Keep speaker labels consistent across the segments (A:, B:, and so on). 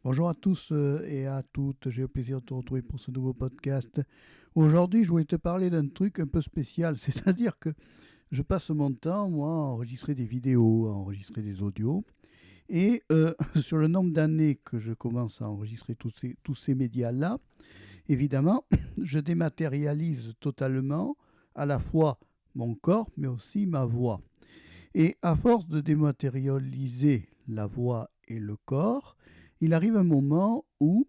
A: Bonjour à tous et à toutes, j'ai le plaisir de te retrouver pour ce nouveau podcast. Aujourd'hui, je voulais te parler d'un truc un peu spécial, c'est-à-dire que je passe mon temps, moi, à enregistrer des vidéos, à enregistrer des audios, et sur le nombre d'années que je commence à enregistrer tous ces médias-là, évidemment, je dématérialise totalement à la fois mon corps, mais aussi ma voix. Et à force de dématérialiser la voix et le corps, il arrive un moment où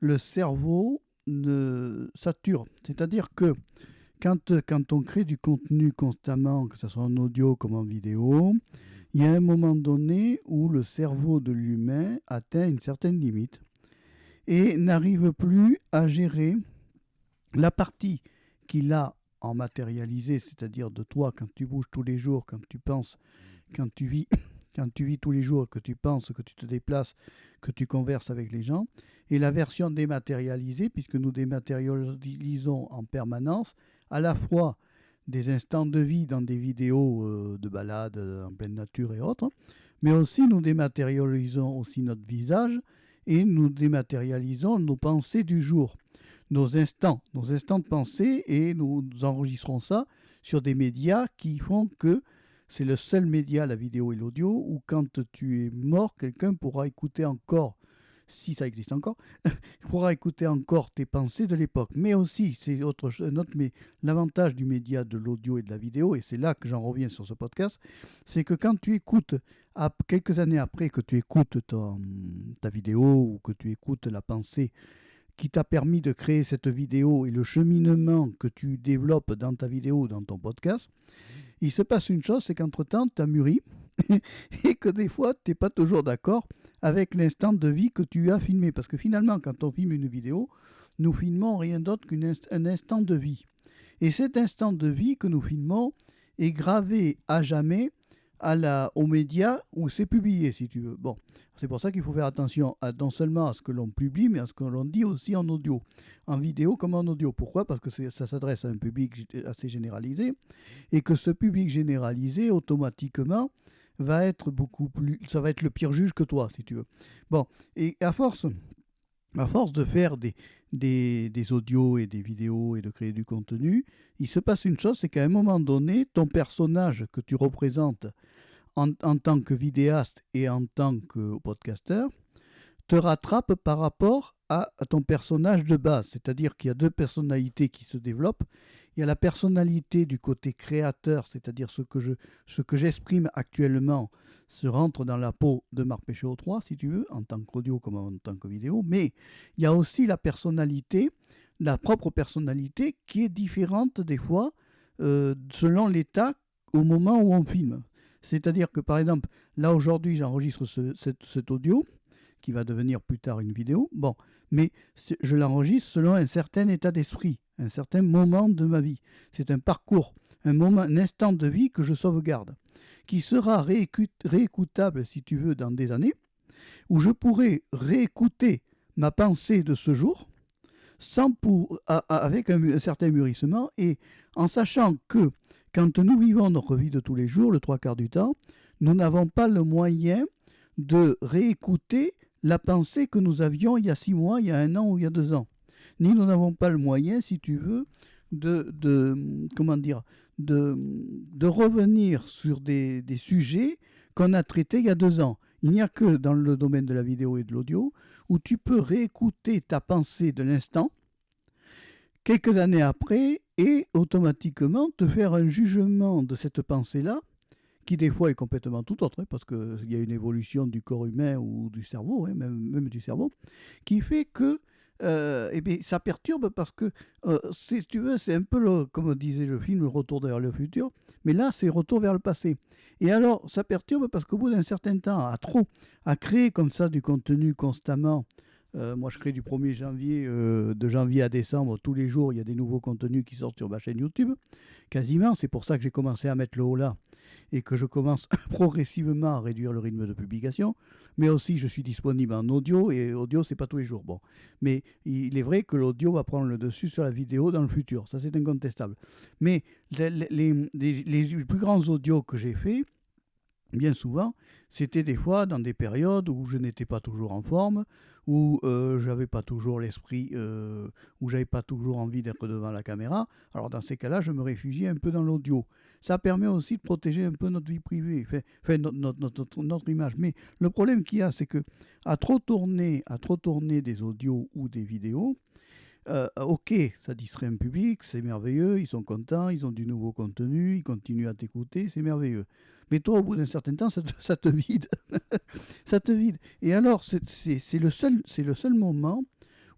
A: le cerveau sature. C'est-à-dire que quand on crée du contenu constamment, que ce soit en audio comme en vidéo, il y a un moment donné où le cerveau de l'humain atteint une certaine limite et n'arrive plus à gérer la partie qu'il a en matérialisé, c'est-à-dire de toi quand tu bouges tous les jours, quand tu penses, quand tu vis, quand tu vis tous les jours, que tu penses, que tu te déplaces, que tu converses avec les gens, et la version dématérialisée, puisque nous dématérialisons en permanence à la fois des instants de vie dans des vidéos de balades en pleine nature et autres, mais aussi nous dématérialisons aussi notre visage et nous dématérialisons nos pensées du jour, nos instants de pensée, et nous enregistrons ça sur des médias qui font que c'est le seul média, la vidéo et l'audio, où quand tu es mort, quelqu'un pourra écouter encore, si ça existe encore, pourra écouter encore tes pensées de l'époque. Mais aussi, c'est mais l'avantage du média de l'audio et de la vidéo, et c'est là que j'en reviens sur ce podcast, c'est que quand tu écoutes, quelques années après que tu écoutes ta vidéo ou que tu écoutes la pensée qui t'a permis de créer cette vidéo et le cheminement que tu développes dans ta vidéo ou dans ton podcast, il se passe une chose, c'est qu'entre-temps, tu as mûri et que des fois, tu n'es pas toujours d'accord avec l'instant de vie que tu as filmé. Parce que finalement, quand on filme une vidéo, nous filmons rien d'autre qu'un instant de vie. Et cet instant de vie que nous filmons est gravé à jamais aux médias où c'est publié, si tu veux. Bon, c'est pour ça qu'il faut faire attention non seulement à ce que l'on publie, mais à ce que l'on dit aussi en audio, en vidéo comme en audio. Pourquoi ? Parce que ça s'adresse à un public assez généralisé, et que ce public généralisé, automatiquement, ça va être le pire juge que toi, si tu veux. Bon, et à force de faire des audios et des vidéos et de créer du contenu, il se passe une chose, c'est qu'à un moment donné, ton personnage que tu représentes en tant que vidéaste et en tant que podcasteur te rattrape par rapport à ton personnage de base. C'est-à-dire qu'il y a deux personnalités qui se développent. Il y a la personnalité du côté créateur, c'est-à-dire ce que j'exprime actuellement se rentre dans la peau de Marc Péchaud 3, si tu veux, en tant qu'audio comme en tant que vidéo. Mais il y a aussi la personnalité, la propre personnalité, qui est différente des fois selon l'état au moment où on filme. C'est-à-dire que par exemple, là aujourd'hui j'enregistre cet audio, qui va devenir plus tard une vidéo. Bon, mais je l'enregistre selon un certain état d'esprit, un certain moment de ma vie. C'est un parcours, un instant de vie que je sauvegarde, qui sera réécoutable, si tu veux, dans des années, où je pourrai réécouter ma pensée de ce jour, avec un certain mûrissement, et en sachant que quand nous vivons notre vie de tous les jours, le trois quarts du temps, nous n'avons pas le moyen de réécouter la pensée que nous avions il y a 6 mois, il y a 1 an ou il y a 2 ans. Ni nous n'avons pas le moyen, si tu veux, comment dire, de revenir sur des sujets qu'on a traités il y a 2 ans. Il n'y a que dans le domaine de la vidéo et de l'audio où tu peux réécouter ta pensée de l'instant, quelques années après, et automatiquement te faire un jugement de cette pensée-là, qui des fois est complètement tout autre, parce qu'il y a une évolution du corps humain ou du cerveau, même du cerveau, qui fait que ça perturbe, parce que, si tu veux, c'est un peu, comme disait le film, le retour vers le futur, mais là, c'est retour vers le passé. Et alors, ça perturbe parce qu'au bout d'un certain temps, à créer comme ça du contenu constamment, moi, je crée du 1er janvier, de janvier à décembre, tous les jours, il y a des nouveaux contenus qui sortent sur ma chaîne YouTube, quasiment. C'est pour ça que j'ai commencé à mettre le haut là, et que je commence progressivement à réduire le rythme de publication. Mais aussi, je suis disponible en audio, et audio, c'est pas tous les jours. Bon, mais il est vrai que l'audio va prendre le dessus sur la vidéo dans le futur. Ça, c'est incontestable. Mais les plus grands audios que j'ai faits, bien souvent, c'était des fois dans des périodes où je n'étais pas toujours en forme, où j'avais pas toujours l'esprit, où j'avais pas toujours envie d'être devant la caméra. Alors dans ces cas-là, je me réfugiais un peu dans l'audio. Ça permet aussi de protéger un peu notre vie privée, enfin, notre image. Mais le problème qu'il y a, c'est que à trop tourner des audios ou des vidéos, ok, ça distrait un public, c'est merveilleux, ils sont contents, ils ont du nouveau contenu, ils continuent à t'écouter, c'est merveilleux. Mais toi, au bout d'un certain temps, ça te vide. Ça te vide. Et alors, c'est le seul moment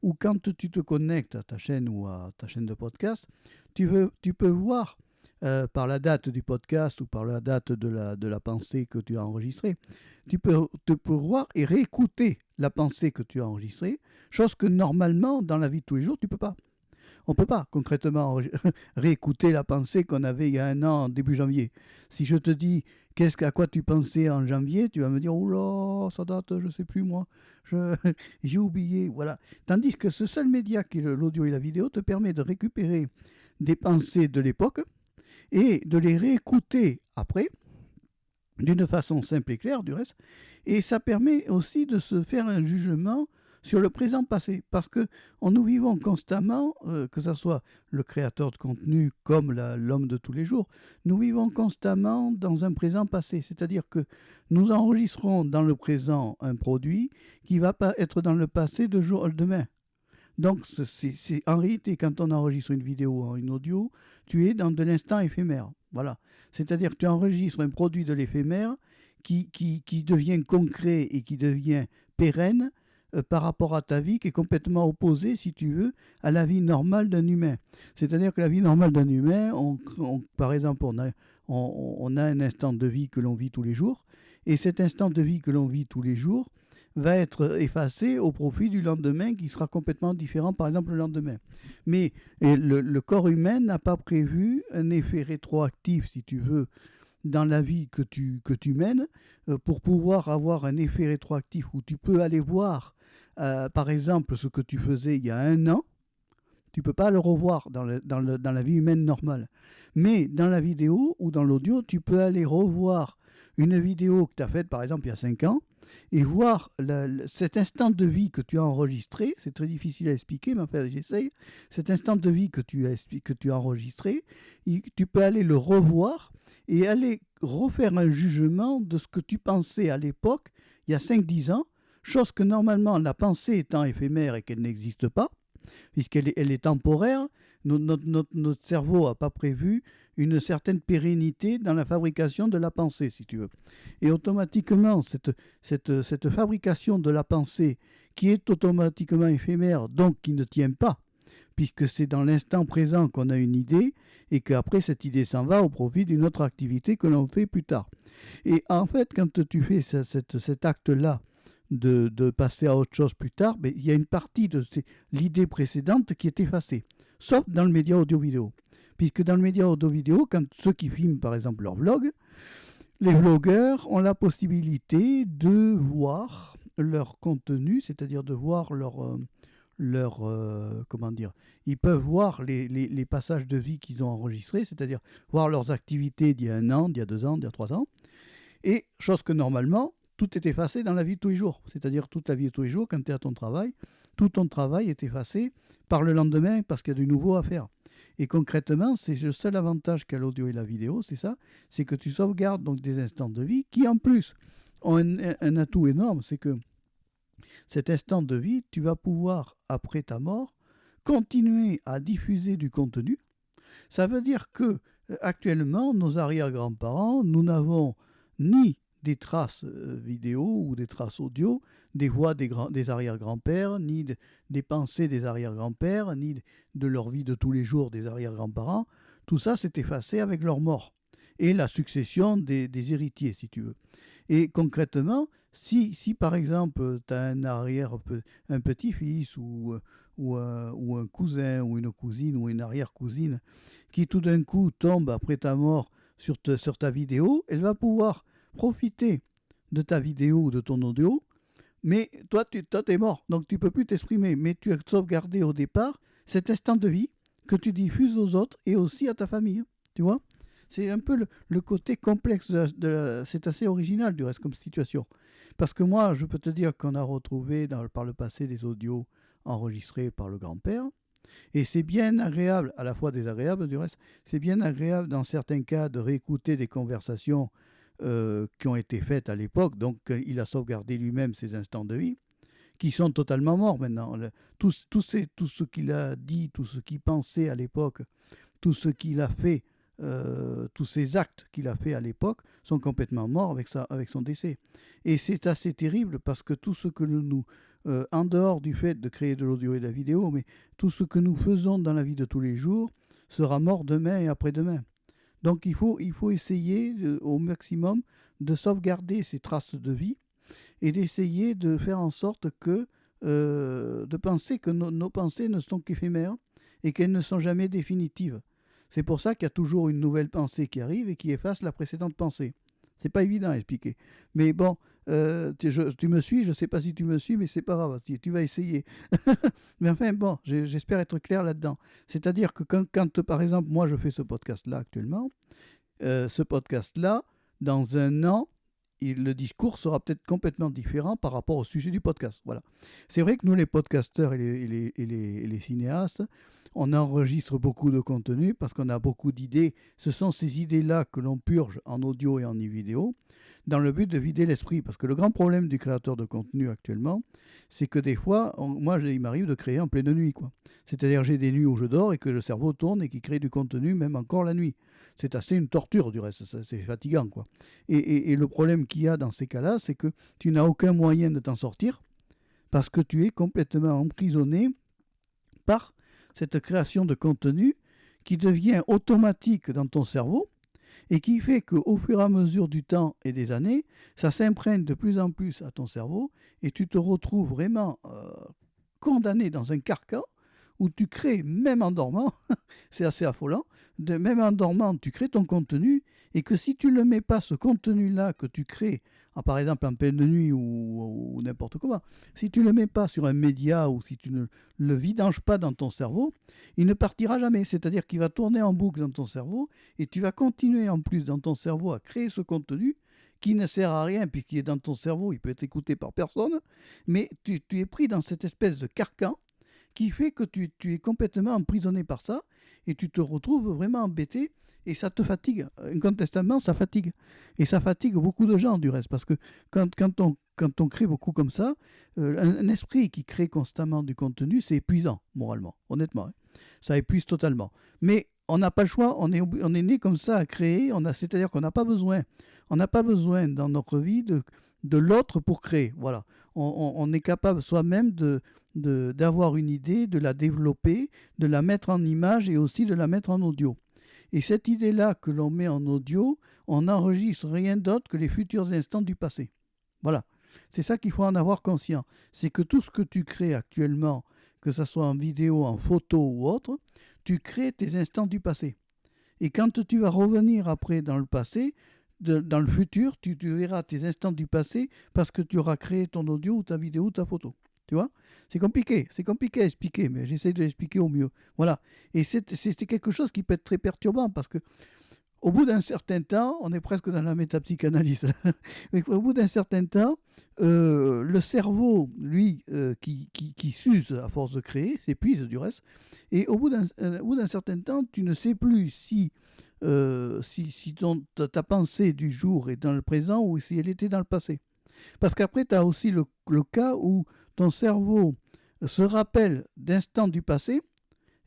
A: où quand tu te connectes à ta chaîne ou à ta chaîne de podcast, tu peux voir par la date du podcast ou par la date de la pensée que tu as enregistrée, tu peux voir et réécouter la pensée que tu as enregistrée, chose que normalement, dans la vie de tous les jours, tu peux pas. On ne peut pas concrètement réécouter la pensée qu'on avait il y a un an, début janvier. Si je te dis à quoi tu pensais en janvier, tu vas me dire oh là, ça date, je ne sais plus moi, j'ai oublié. Voilà. Tandis que ce seul média qui est l'audio et la vidéo te permet de récupérer des pensées de l'époque et de les réécouter après, d'une façon simple et claire du reste, et ça permet aussi de se faire un jugement sur le présent passé, parce que nous vivons constamment, que ce soit le créateur de contenu comme l'homme de tous les jours, nous vivons constamment dans un présent passé, c'est-à-dire que nous enregistrons dans le présent un produit qui va pas être dans le passé demain. Donc, en réalité, quand on enregistre une vidéo ou une audio, tu es dans de l'instant éphémère. Voilà. C'est-à-dire que tu enregistres un produit de l'éphémère qui devient concret et qui devient pérenne par rapport à ta vie, qui est complètement opposée, si tu veux, à la vie normale d'un humain. C'est-à-dire que la vie normale d'un humain, par exemple, on a un instant de vie que l'on vit tous les jours, et cet instant de vie que l'on vit tous les jours va être effacé au profit du lendemain qui sera complètement différent, par exemple le lendemain. Mais le corps humain n'a pas prévu un effet rétroactif, si tu veux, dans la vie que tu mènes, pour pouvoir avoir un effet rétroactif où tu peux aller voir, par exemple, ce que tu faisais il y a un an. Tu ne peux pas le revoir dans la vie humaine normale. Mais dans la vidéo ou dans l'audio, tu peux aller revoir une vidéo que tu as faite, par exemple, il y a 5 ans, et voir cet instant de vie que tu as enregistré. C'est très difficile à expliquer, mais enfin, j'essaye. Cet instant de vie que tu as enregistré, tu peux aller le revoir et aller refaire un jugement de ce que tu pensais à l'époque, il y a 5-10 ans, chose que normalement, la pensée étant éphémère et qu'elle n'existe pas, puisqu'elle est temporaire, notre cerveau n'a pas prévu une certaine pérennité dans la fabrication de la pensée, si tu veux. Et automatiquement, cette fabrication de la pensée, qui est automatiquement éphémère, donc qui ne tient pas, puisque c'est dans l'instant présent qu'on a une idée, et qu'après cette idée s'en va au profit d'une autre activité que l'on fait plus tard. Et en fait, quand tu fais cet acte-là, de passer à autre chose plus tard, mais il y a une partie de l'idée précédente qui est effacée, sauf dans le média audio-vidéo. Puisque dans le média audio-vidéo, quand ceux qui filment par exemple leur vlog, les vlogueurs ont la possibilité de voir leur contenu, c'est-à-dire de voir comment dire, ils peuvent voir les passages de vie qu'ils ont enregistrés, c'est-à-dire voir leurs activités d'il y a 1 an, d'il y a 2 ans, d'il y a 3 ans, et chose que normalement, tout est effacé dans la vie de tous les jours. C'est-à-dire toute la vie de tous les jours, quand tu es à ton travail, tout ton travail est effacé par le lendemain parce qu'il y a du nouveau à faire. Et concrètement, c'est le seul avantage qu'a l'audio et la vidéo, c'est ça, c'est que tu sauvegardes donc des instants de vie qui en plus ont un atout énorme, c'est que cet instant de vie, tu vas pouvoir, après ta mort, continuer à diffuser du contenu. Ça veut dire que actuellement, nos arrière-grands-parents, nous n'avons ni des traces vidéo ou des traces audio, des voix des arrière-grands-pères, ni des pensées des arrière-grands-pères, ni de leur vie de tous les jours des arrière-grands-parents. Tout ça s'est effacé avec leur mort et la succession des héritiers, si tu veux. Et concrètement, si par exemple, tu as un petit-fils ou un cousin ou une cousine ou une arrière-cousine qui tout d'un coup tombe après ta mort sur ta vidéo, elle va pouvoir profiter de ta vidéo ou de ton audio, mais toi, t'es mort, donc tu ne peux plus t'exprimer, mais tu as sauvegardé au départ cet instant de vie que tu diffuses aux autres et aussi à ta famille, tu vois. C'est un peu le côté complexe c'est assez original du reste comme situation. Parce que moi, je peux te dire qu'on a retrouvé par le passé des audios enregistrés par le grand-père. Et c'est bien agréable, à la fois désagréable du reste, c'est bien agréable dans certains cas de réécouter des conversations qui ont été faites à l'époque. Donc il a sauvegardé lui-même ses instants de vie, qui sont totalement morts maintenant. Tout ce qu'il a dit, tout ce qu'il pensait à l'époque, tout ce qu'il a fait, tous ces actes qu'il a fait à l'époque sont complètement morts avec son décès. Et c'est assez terrible parce que tout ce que nous, en dehors du fait de créer de l'audio et de la vidéo, mais tout ce que nous faisons dans la vie de tous les jours sera mort demain et après-demain. Donc il faut essayer au maximum de sauvegarder ces traces de vie et d'essayer de faire en sorte que, de penser que nos pensées ne sont qu'éphémères et qu'elles ne sont jamais définitives. C'est pour ça qu'il y a toujours une nouvelle pensée qui arrive et qui efface la précédente pensée. C'est pas évident à expliquer. Mais bon, tu me suis, je ne sais pas si tu me suis, mais c'est pas grave, tu vas essayer. Mais enfin, bon, j'espère être clair là-dedans. C'est-à-dire que quand, par exemple, moi je fais ce podcast-là actuellement, ce podcast-là, dans un an, le discours sera peut-être complètement différent par rapport au sujet du podcast. Voilà. C'est vrai que nous, les podcasteurs et les cinéastes, on enregistre beaucoup de contenu parce qu'on a beaucoup d'idées. Ce sont ces idées-là que l'on purge en audio et en vidéo dans le but de vider l'esprit. Parce que le grand problème du créateur de contenu actuellement, c'est que des fois, moi, il m'arrive de créer en pleine nuit, quoi. C'est-à-dire j'ai des nuits où je dors et que le cerveau tourne et qui crée du contenu même encore la nuit. C'est assez une torture du reste, c'est fatigant, quoi. Et le problème qu'il y a dans ces cas-là, c'est que tu n'as aucun moyen de t'en sortir parce que tu es complètement emprisonné par cette création de contenu qui devient automatique dans ton cerveau et qui fait qu'au fur et à mesure du temps et des années, ça s'imprègne de plus en plus à ton cerveau et tu te retrouves vraiment condamné dans un carcan où tu crées, même en dormant, c'est assez affolant, même en dormant, tu crées ton contenu, et que si tu ne le mets pas, ce contenu-là que tu crées, par exemple en pleine nuit ou n'importe comment, si tu ne le mets pas sur un média ou si tu ne le vidanges pas dans ton cerveau, il ne partira jamais. C'est-à-dire qu'il va tourner en boucle dans ton cerveau, et tu vas continuer en plus dans ton cerveau à créer ce contenu qui ne sert à rien, puisqu'il est dans ton cerveau, il peut être écouté par personne, mais tu es pris dans cette espèce de carcan qui fait que tu es complètement emprisonné par ça et tu te retrouves vraiment embêté et ça te fatigue. Incontestablement, ça fatigue. Et ça fatigue beaucoup de gens du reste parce que quand on crée beaucoup comme ça, un esprit qui crée constamment du contenu, c'est épuisant moralement, honnêtement. Hein. Ça épuise totalement. Mais on n'a pas le choix, on est né comme ça à créer, c'est-à-dire qu'on n'a pas besoin dans notre vie de l'autre pour créer. Voilà. On est capable soi-même d'avoir une idée, de la développer, de la mettre en image et aussi de la mettre en audio. Et cette idée-là que l'on met en audio, on n'enregistre rien d'autre que les futurs instants du passé. Voilà. C'est ça qu'il faut en avoir conscient. C'est que tout ce que tu crées actuellement, que ce soit en vidéo, en photo ou autre, tu crées tes instants du passé. Et quand tu vas revenir après dans le passé, dans le futur, tu verras tes instants du passé parce que tu auras créé ton audio ou ta vidéo ou ta photo. Tu vois, c'est compliqué à expliquer, mais j'essaie de l'expliquer au mieux. Voilà. Et c'est quelque chose qui peut être très perturbant parce que au bout d'un certain temps, on est presque dans la métapsychanalyse, mais au bout d'un certain temps, le cerveau, lui, qui s'use à force de créer, s'épuise du reste, et au bout d'un certain temps, tu ne sais plus si ta pensée du jour est dans le présent ou si elle était dans le passé. Parce qu'après, tu as aussi le cas où ton cerveau se rappelle d'instants du passé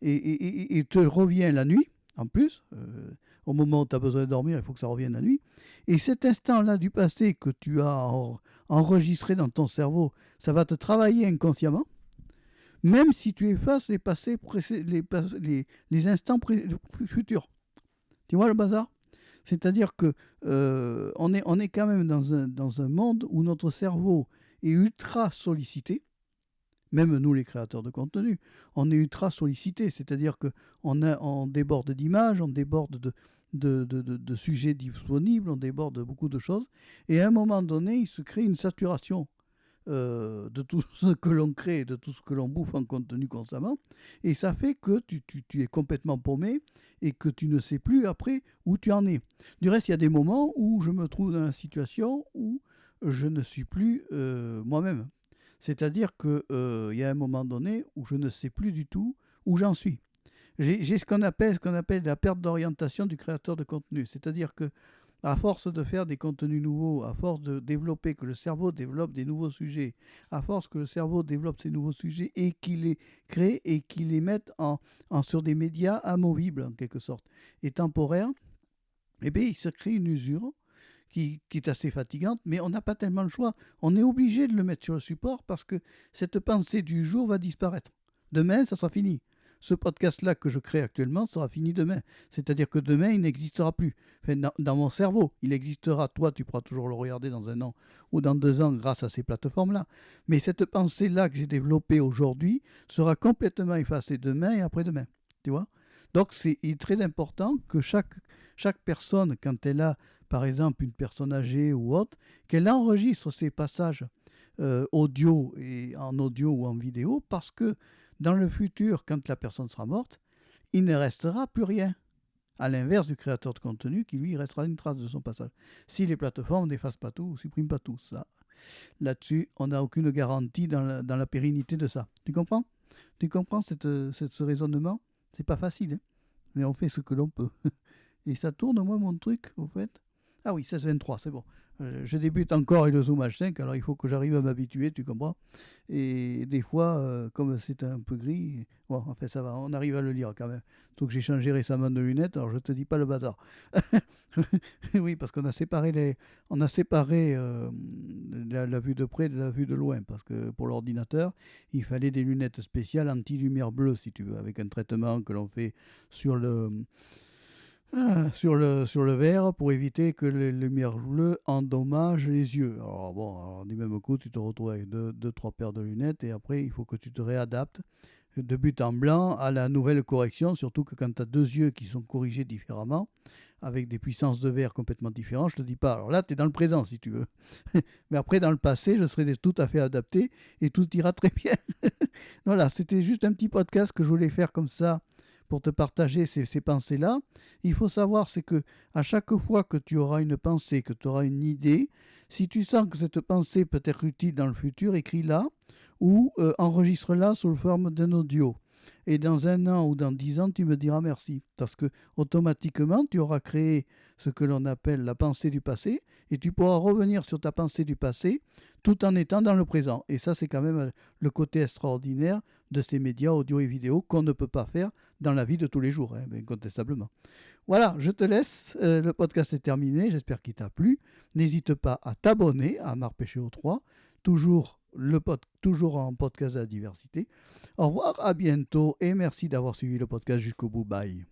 A: et te revient la nuit, en plus. Au moment où tu as besoin de dormir, il faut que ça revienne la nuit. Et cet instant-là du passé que tu as enregistré dans ton cerveau, ça va te travailler inconsciemment, même si tu effaces les instants futurs. Tu vois le bazar ? C'est-à-dire que on est quand même dans un monde où notre cerveau est ultra sollicité. Même nous, les créateurs de contenu, on est ultra sollicité. C'est-à-dire qu'on déborde d'images, on déborde de sujets disponibles, on déborde de beaucoup de choses. Et à un moment donné, il se crée une saturation de tout ce que l'on crée, de tout ce que l'on bouffe en contenu constamment. Et ça fait que tu es complètement paumé et que tu ne sais plus après où tu en es. Du reste, il y a des moments où je me trouve dans la situation où je ne suis plus moi-même. C'est-à-dire qu'il y a un moment donné où je ne sais plus du tout où j'en suis. J'ai ce qu'on appelle la perte d'orientation du créateur de contenu. C'est-à-dire que à force de faire des contenus nouveaux, à force de développer, que le cerveau développe des nouveaux sujets, à force que le cerveau développe ces nouveaux sujets et qu'il les crée et qu'il les mette sur des médias amovibles en quelque sorte et temporaires, eh bien, il se crée une usure qui est assez fatigante, mais on n'a pas tellement le choix. On est obligé de le mettre sur le support parce que cette pensée du jour va disparaître. Demain, ça sera fini. Ce podcast-là que je crée actuellement sera fini demain. C'est-à-dire que demain, il n'existera plus. Enfin, dans mon cerveau, il existera. Toi, tu pourras toujours le regarder dans 1 an ou dans 2 ans grâce à ces plateformes-là. Mais cette pensée-là que j'ai développée aujourd'hui sera complètement effacée demain et après-demain. Tu vois? Donc, il est très important que chaque personne, quand elle a, par exemple, une personne âgée ou autre, qu'elle enregistre ces passages audio et en audio ou en vidéo parce que dans le futur, quand la personne sera morte, il ne restera plus rien. À l'inverse du créateur de contenu qui, lui, restera une trace de son passage. Si les plateformes n'effacent pas tout, ne suppriment pas tout, ça, là-dessus, on n'a aucune garantie dans la pérennité de ça. Tu comprends? Tu comprends ce raisonnement? C'est pas facile, hein, mais on fait ce que l'on peut. Et ça tourne, moi, mon truc, au fait. Ah oui, 16-23, c'est bon. Je débute encore avec le Zoom H5, alors il faut que j'arrive à m'habituer, tu comprends. Et des fois, comme c'est un peu gris, bon, en fait, ça va, on arrive à le lire quand même. Donc j'ai changé récemment de lunettes, alors je te dis pas le bazar. Oui, parce qu'on a séparé la vue de près de la vue de loin, parce que pour l'ordinateur, il fallait des lunettes spéciales anti-lumière bleue, si tu veux, avec un traitement que l'on fait sur le verre pour éviter que les lumières bleues endommagent les yeux. Alors bon, du même coup, tu te retrouves avec deux, trois paires de lunettes et après, il faut que tu te réadaptes de but en blanc à la nouvelle correction, surtout que quand tu as 2 yeux qui sont corrigés différemment, avec des puissances de verre complètement différentes, je te dis pas. Alors là, tu es dans le présent si tu veux. Mais après, dans le passé, je serai tout à fait adapté et tout ira très bien. Voilà, c'était juste un petit podcast que je voulais faire comme ça pour te partager ces pensées-là. Il faut savoir, c'est que à chaque fois que tu auras une pensée, que tu auras une idée, si tu sens que cette pensée peut être utile dans le futur, écris-la ou enregistre-la sous forme d'un audio. Et dans 1 an ou dans 10 ans, tu me diras merci. Parce que automatiquement, tu auras créé ce que l'on appelle la pensée du passé et tu pourras revenir sur ta pensée du passé tout en étant dans le présent. Et ça, c'est quand même le côté extraordinaire de ces médias audio et vidéo qu'on ne peut pas faire dans la vie de tous les jours, hein, incontestablement. Voilà, je te laisse. Le podcast est terminé. J'espère qu'il t'a plu. N'hésite pas à t'abonner à Marc Péchéo 3, toujours en podcast de la diversité. Au revoir, à bientôt et merci d'avoir suivi le podcast jusqu'au bout. Bye.